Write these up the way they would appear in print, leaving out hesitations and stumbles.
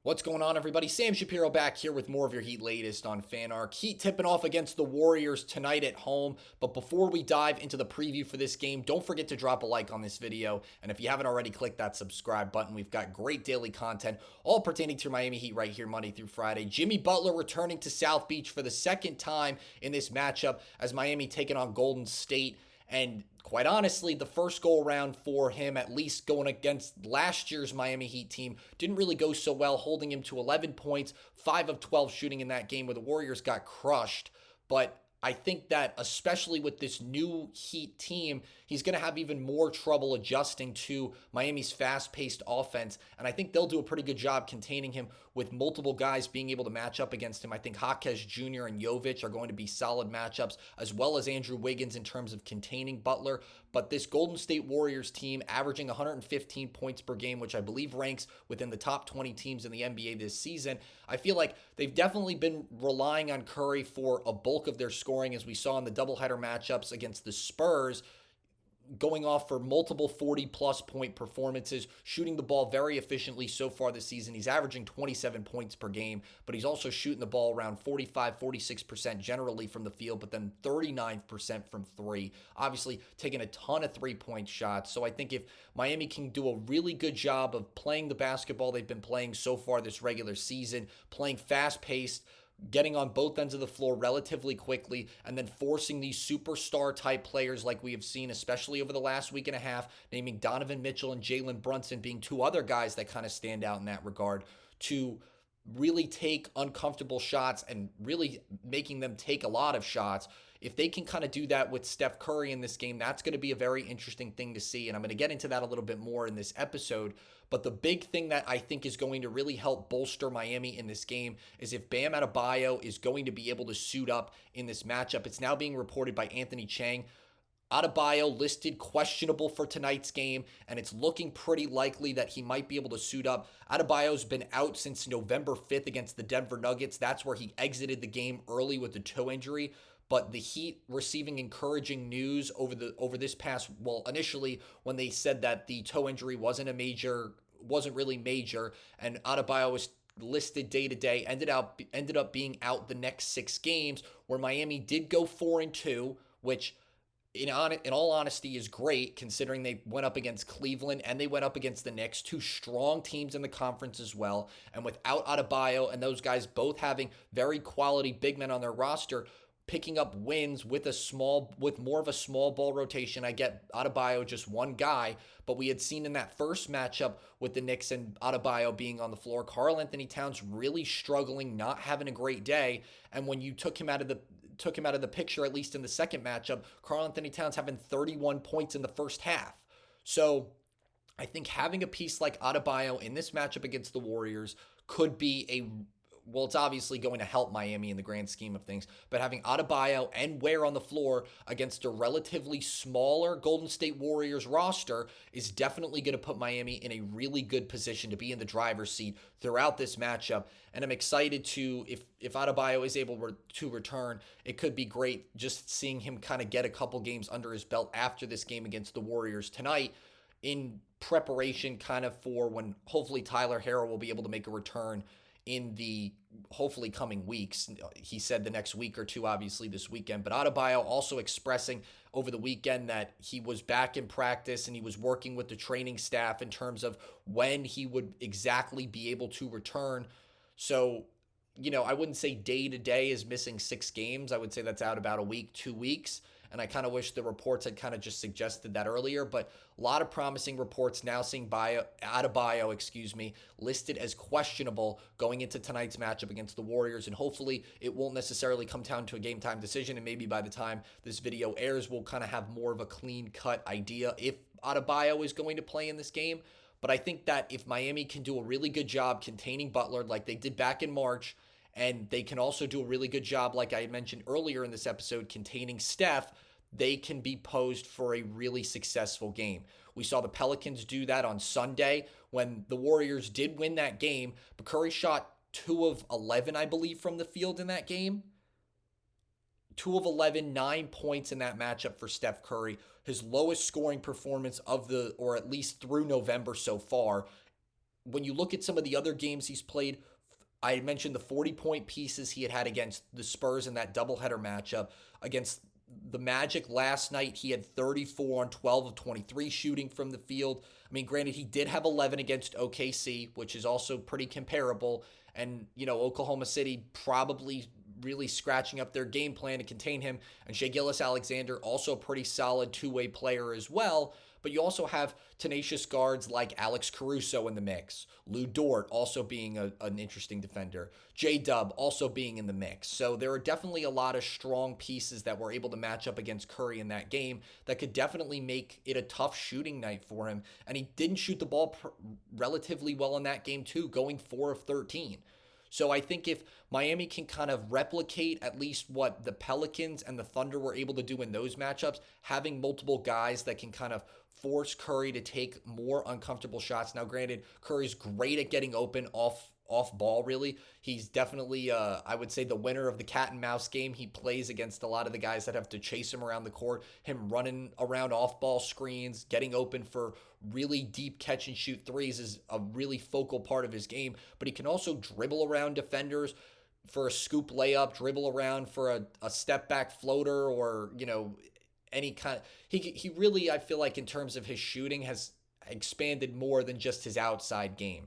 What's going on, everybody? Sam Shapiro back here with more of your Heat latest on FanArc. Heat tipping off against the Warriors tonight at home. But before we dive into the preview for this game, don't forget to drop a like on this video. And if you haven't already, click that subscribe button. We've got great daily content, all pertaining to Miami Heat right here, Monday through Friday. Jimmy Butler returning to South Beach for the second time in this matchup as Miami taking on Golden State. And quite honestly, the first go around for him, at least going against last year's Miami Heat team, didn't really go so well, holding him to 11 points, 5 of 12 shooting in that game where the Warriors got crushed. But I think that especially with this new Heat team, he's going to have even more trouble adjusting to Miami's fast-paced offense. And I think they'll do a pretty good job containing him with multiple guys being able to match up against him. I think Jaquez Jr. and Jovic are going to be solid matchups, as well as Andrew Wiggins in terms of containing Butler. But this Golden State Warriors team averaging 115 points per game, which I believe ranks within the top 20 teams in the NBA this season, I feel like they've definitely been relying on Curry for a bulk of their scoring, as we saw in the doubleheader matchups against the Spurs, going off for multiple 40-plus point performances, shooting the ball very efficiently so far this season. He's averaging 27 points per game, but he's also shooting the ball around 45-46% generally from the field, but then 39% from three. Obviously, taking a ton of three-point shots. So I think if Miami can do a really good job of playing the basketball they've been playing so far this regular season, playing fast-paced, getting on both ends of the floor relatively quickly, and then forcing these superstar type players like we have seen, especially over the last week and a half, naming Donovan Mitchell and Jalen Brunson being two other guys that kind of stand out in that regard, to really take uncomfortable shots and really making them take a lot of shots. If they can kind of do that with Steph Curry in this game, that's going to be a very interesting thing to see. And I'm going to get into that a little bit more in this episode. But the big thing that I think is going to really help bolster Miami in this game is if Bam Adebayo is going to be able to suit up in this matchup. It's now being reported by Anthony Chang. Adebayo listed questionable for tonight's game, and it's looking pretty likely that he might be able to suit up. Adebayo's been out since November 5th against the Denver Nuggets. That's where he exited the game early with a toe injury. But the Heat receiving encouraging news over this past, well, initially when they said that the toe injury wasn't really major, and Adebayo was listed day to day, ended up being out the next 6 games, where Miami did go 4-2, which in all honesty is great considering they went up against Cleveland and they went up against the Knicks, two strong teams in the conference as well. And without Adebayo and those guys both having very quality big men on their roster, picking up wins with more of a small ball rotation. I get Adebayo just one guy, but we had seen in that first matchup with the Knicks and Adebayo being on the floor, Karl Anthony Towns really struggling, not having a great day. And when you took him out of the picture, at least in the second matchup, Karl Anthony Towns having 31 points in the first half. So I think having a piece like Adebayo in this matchup against the Warriors could be well, it's obviously going to help Miami in the grand scheme of things, but having Adebayo and Ware on the floor against a relatively smaller Golden State Warriors roster is definitely going to put Miami in a really good position to be in the driver's seat throughout this matchup. And I'm excited to, if Adebayo is able to return, it could be great just seeing him kind of get a couple games under his belt after this game against the Warriors tonight, in preparation kind of for when hopefully Tyler Herro will be able to make a return in the hopefully coming weeks. He said the next week or two, obviously this weekend. But Adebayo also expressing over the weekend that he was back in practice and he was working with the training staff in terms of when he would exactly be able to return. So, I wouldn't say day to day is missing 6 games. I would say that's out about a week, 2 weeks. And I kind of wish the reports had kind of just suggested that earlier. But a lot of promising reports now seeing Adebayo, listed as questionable going into tonight's matchup against the Warriors. And hopefully it won't necessarily come down to a game time decision. And maybe by the time this video airs, we'll kind of have more of a clean cut idea if Adebayo is going to play in this game. But I think that if Miami can do a really good job containing Butler like they did back in March, and they can also do a really good job, like I mentioned earlier in this episode, containing Steph, they can be posed for a really successful game. We saw the Pelicans do that on Sunday when the Warriors did win that game, but Curry shot 2 of 11, I believe, from the field in that game. 2 of 11, 9 points in that matchup for Steph Curry. His lowest scoring performance or at least through November so far, when you look at some of the other games he's played, I mentioned the 40-point pieces he had against the Spurs in that doubleheader matchup. Against the Magic last night, he had 34 on 12 of 23 shooting from the field. I mean, granted, he did have 11 against OKC, which is also pretty comparable. And, Oklahoma City probably really scratching up their game plan to contain him. And Shai Gilgeous-Alexander, also a pretty solid two-way player as well. But you also have tenacious guards like Alex Caruso in the mix. Lou Dort also being an interesting defender. J-Dub also being in the mix. So there are definitely a lot of strong pieces that were able to match up against Curry in that game that could definitely make it a tough shooting night for him. And he didn't shoot the ball relatively well in that game too, going 4 of 13. So I think if Miami can kind of replicate at least what the Pelicans and the Thunder were able to do in those matchups, having multiple guys that can kind of force Curry to take more uncomfortable shots. Now, granted, Curry's great at getting open off ball, really. He's definitely, I would say, the winner of the cat and mouse game. He plays against a lot of the guys that have to chase him around the court. Him running around off ball screens, getting open for really deep catch and shoot threes is a really focal part of his game. But he can also dribble around defenders for a scoop layup, dribble around for a step back floater, or, any kind. He really, I feel like, in terms of his shooting, has expanded more than just his outside game.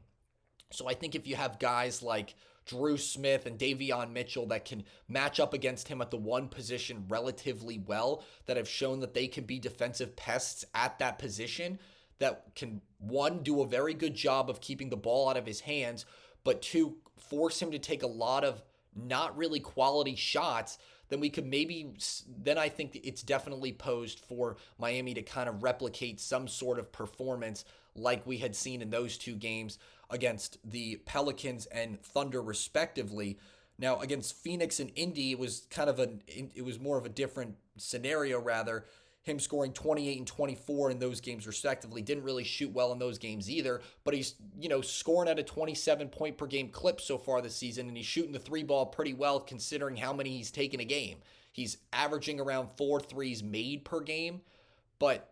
So I think if you have guys like Drew Smith and Davion Mitchell that can match up against him at the one position relatively well, that have shown that they can be defensive pests at that position, that can, one, do a very good job of keeping the ball out of his hands, but two, force him to take a lot of not really quality shots, then I think it's definitely posed for Miami to kind of replicate some sort of performance like we had seen in those two games against the Pelicans and Thunder respectively. Now, against Phoenix and Indy, it was more of a different scenario rather. Him scoring 28 and 24 in those games respectively. Didn't really shoot well in those games either, but he's, scoring at a 27 point per game clip so far this season, and he's shooting the three ball pretty well considering how many he's taken a game. He's averaging around 4 threes made per game, but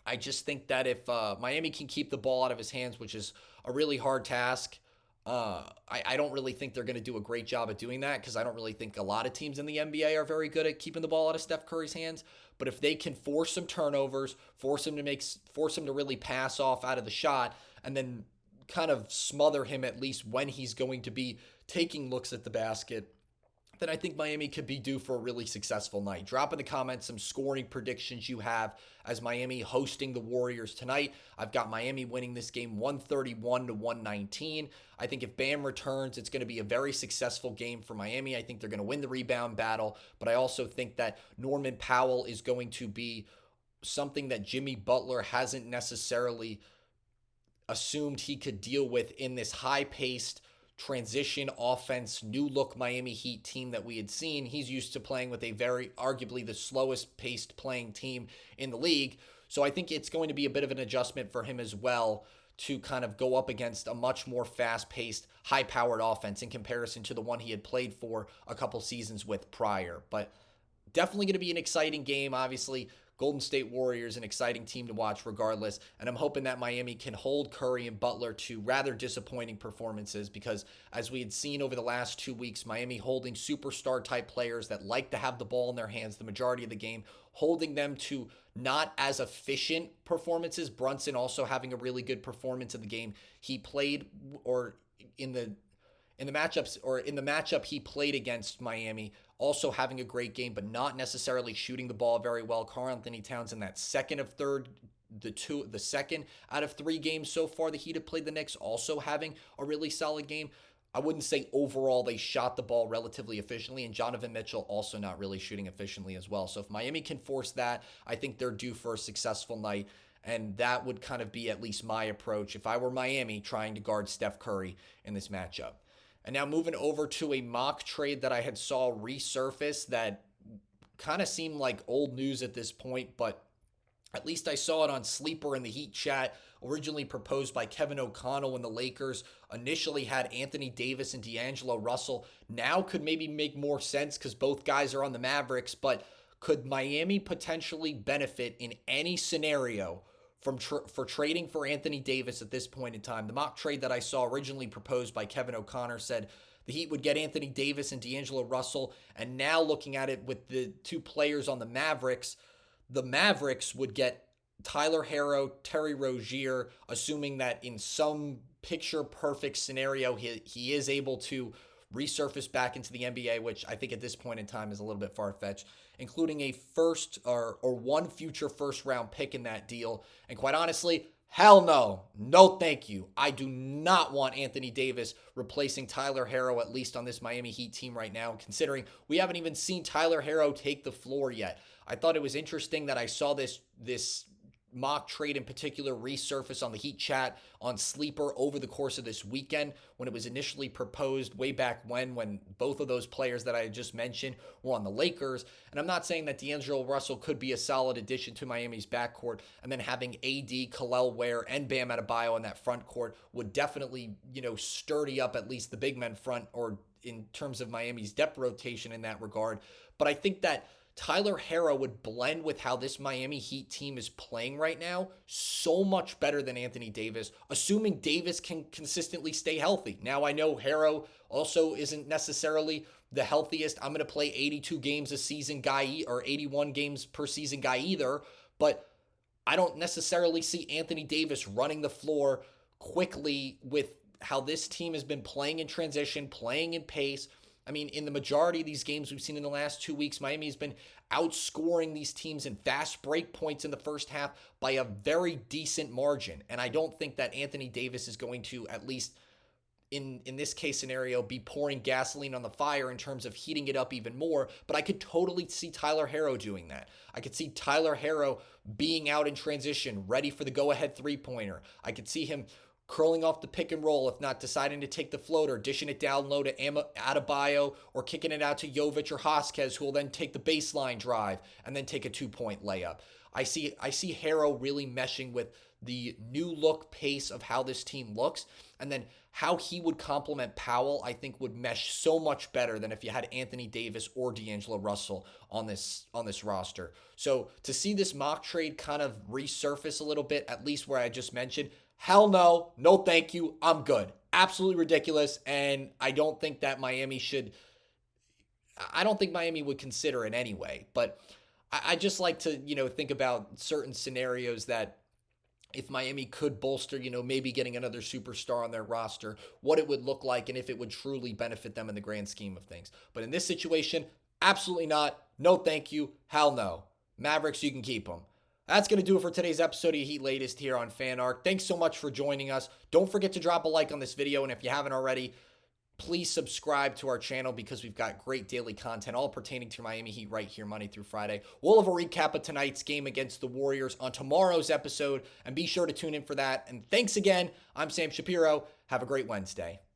I just think that if Miami can keep the ball out of his hands, which is a really hard task, I don't really think they're going to do a great job at doing that, because I don't really think a lot of teams in the NBA are very good at keeping the ball out of Steph Curry's hands. But if they can force some turnovers, force him to really pass off out of the shot, and then kind of smother him at least when he's going to be taking looks at the basket, then I think Miami could be due for a really successful night. Drop in the comments some scoring predictions you have as Miami hosting the Warriors tonight. I've got Miami winning this game 131-119. I think if Bam returns, it's going to be a very successful game for Miami. I think they're going to win the rebound battle, but I also think that Norman Powell is going to be something that Jimmy Butler hasn't necessarily assumed he could deal with in this high-paced transition offense, new look Miami Heat team that we had seen. He's used to playing with a very, arguably the slowest paced playing team in the league. So I think it's going to be a bit of an adjustment for him as well to kind of go up against a much more fast-paced, high-powered offense in comparison to the one he had played for a couple seasons with prior. But definitely going to be an exciting game, obviously. Golden State Warriors, an exciting team to watch regardless, and I'm hoping that Miami can hold Curry and Butler to rather disappointing performances, because as we had seen over the last 2 weeks, Miami holding superstar type players that like to have the ball in their hands the majority of the game, holding them to not as efficient performances. Brunson also having a really good performance in the game he played, or in the matchup he played against Miami, also having a great game, but not necessarily shooting the ball very well. Karl-Anthony Towns in that second out of 3 games so far the Heat have played the Knicks, also having a really solid game. I wouldn't say overall they shot the ball relatively efficiently, and Donovan Mitchell also not really shooting efficiently as well. So if Miami can force that, I think they're due for a successful night, and that would kind of be at least my approach if I were Miami trying to guard Steph Curry in this matchup. And now moving over to a mock trade that I had saw resurface that kind of seemed like old news at this point, but at least I saw it on Sleeper in the Heat chat, originally proposed by Kevin O'Connell when the Lakers initially had Anthony Davis and D'Angelo Russell. Now could maybe make more sense because both guys are on the Mavericks, but could Miami potentially benefit in any scenario for trading for Anthony Davis at this point in time. The mock trade that I saw originally proposed by Kevin O'Connor said the Heat would get Anthony Davis and D'Angelo Russell. And now looking at it with the two players on the Mavericks would get Tyler Herro, Terry Rozier, assuming that in some picture perfect scenario, he is able to resurface back into the NBA, which I think at this point in time is a little bit far-fetched, including a first or one future first-round pick in that deal. And quite honestly, hell no. No thank you. I do not want Anthony Davis replacing Tyler Herro, at least on this Miami Heat team right now, considering we haven't even seen Tyler Herro take the floor yet. I thought it was interesting that I saw this mock trade in particular resurface on the Heat chat on Sleeper over the course of this weekend when it was initially proposed way back when both of those players that I had just mentioned were on the Lakers. And I'm not saying that D'Angelo Russell could be a solid addition to Miami's backcourt, and then having AD, Khalil Ware, and Bam Adebayo in that front court would definitely, sturdy up at least the big men front, or in terms of Miami's depth rotation in that regard. But I think that Tyler Herro would blend with how this Miami Heat team is playing right now so much better than Anthony Davis, assuming Davis can consistently stay healthy. Now, I know Herro also isn't necessarily the healthiest. I'm going to play 82 games a season guy or 81 games per season guy either, but I don't necessarily see Anthony Davis running the floor quickly with how this team has been playing in transition, playing in pace. I mean, in the majority of these games we've seen in the last 2 weeks, Miami has been outscoring these teams in fast break points in the first half by a very decent margin. And I don't think that Anthony Davis is going to, at least in this case scenario, be pouring gasoline on the fire in terms of heating it up even more. But I could totally see Tyler Herro doing that. I could see Tyler Herro being out in transition, ready for the go-ahead three-pointer. I could see him curling off the pick and roll, if not deciding to take the floater, dishing it down low to Adebayo, or kicking it out to Jovic or Hosquez, who will then take the baseline drive and then take a 2-point layup. I see Herro really meshing with the new look pace of how this team looks, and then how he would complement Powell, I think would mesh so much better than if you had Anthony Davis or D'Angelo Russell on this roster. So to see this mock trade kind of resurface a little bit, at least where I just mentioned, hell no, no thank you, I'm good. Absolutely ridiculous, and I don't think that Miami would consider it anyway, but I just like to, think about certain scenarios that if Miami could bolster, maybe getting another superstar on their roster, what it would look like and if it would truly benefit them in the grand scheme of things. But in this situation, absolutely not. No thank you. Hell no. Mavericks, you can keep them. That's going to do it for today's episode of Heat Latest here on FanArc. Thanks so much for joining us. Don't forget to drop a like on this video, and if you haven't already, please subscribe to our channel because we've got great daily content all pertaining to Miami Heat right here Monday through Friday. We'll have a recap of tonight's game against the Warriors on tomorrow's episode, and be sure to tune in for that. And thanks again. I'm Sam Shapiro. Have a great Wednesday.